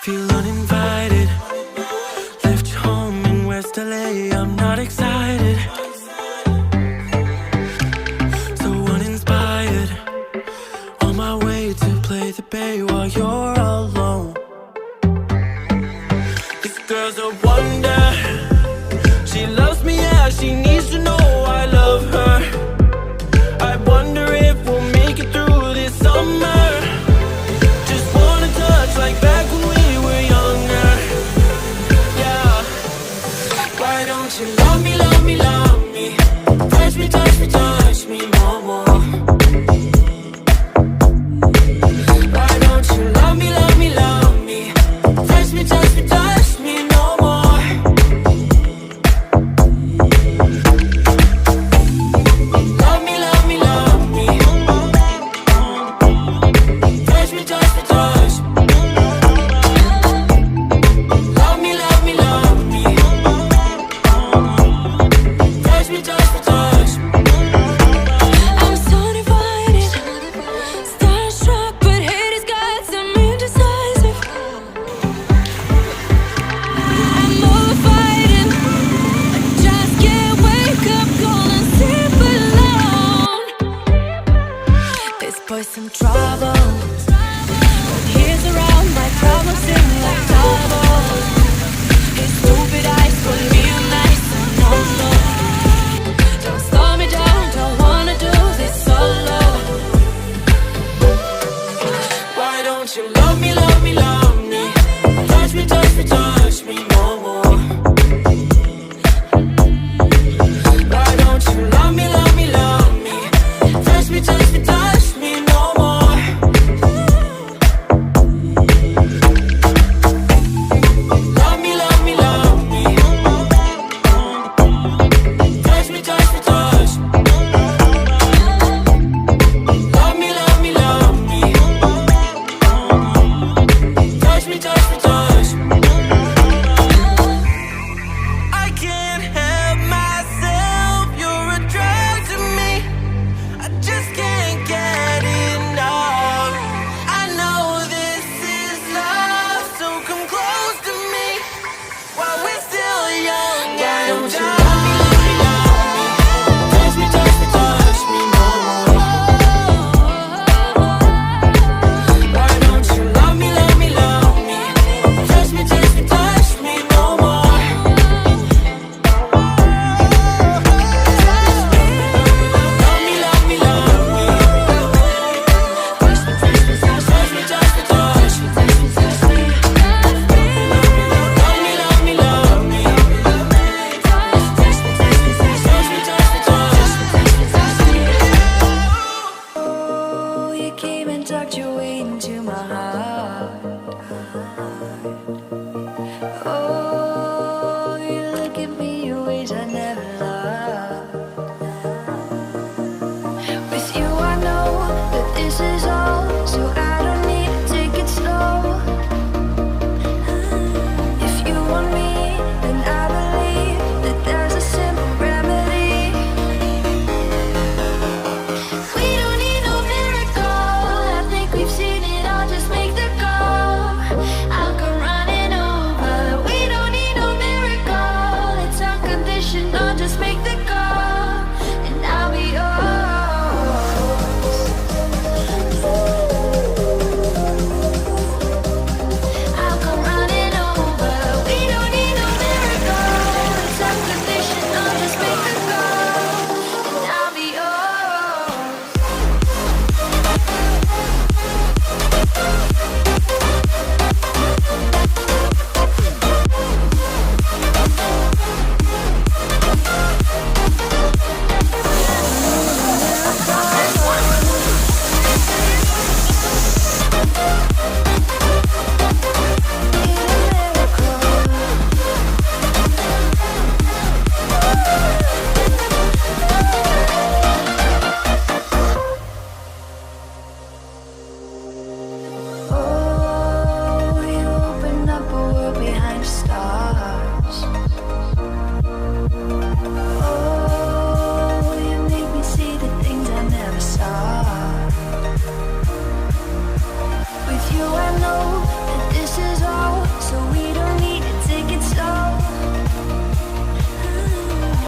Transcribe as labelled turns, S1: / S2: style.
S1: Feel uninvited. Left home in West LA. I'm not excited. So uninspired. On my way to play the bay while you're alone. This girl's a wonder. She loves me, yeah, she needs to know I love her. I wonder if we'll make it through this summer. Just wanna touch like back when we were younger. Yeah. Why don't you love me, love me, love me? Touch me, touch me, touch me no more. Why don't you love me, love me, love me? Touch me, touch me, touch me no more. Love me, love me, love me. Touch me, touch me, touch me. Love me, love me, love me. Touch me, touch me, touch me.
S2: I'm so divided, starstruck, but hate has got some indecisive. I'm over fighting, just can't wake up, gonna sleep alone. This boy's some trouble.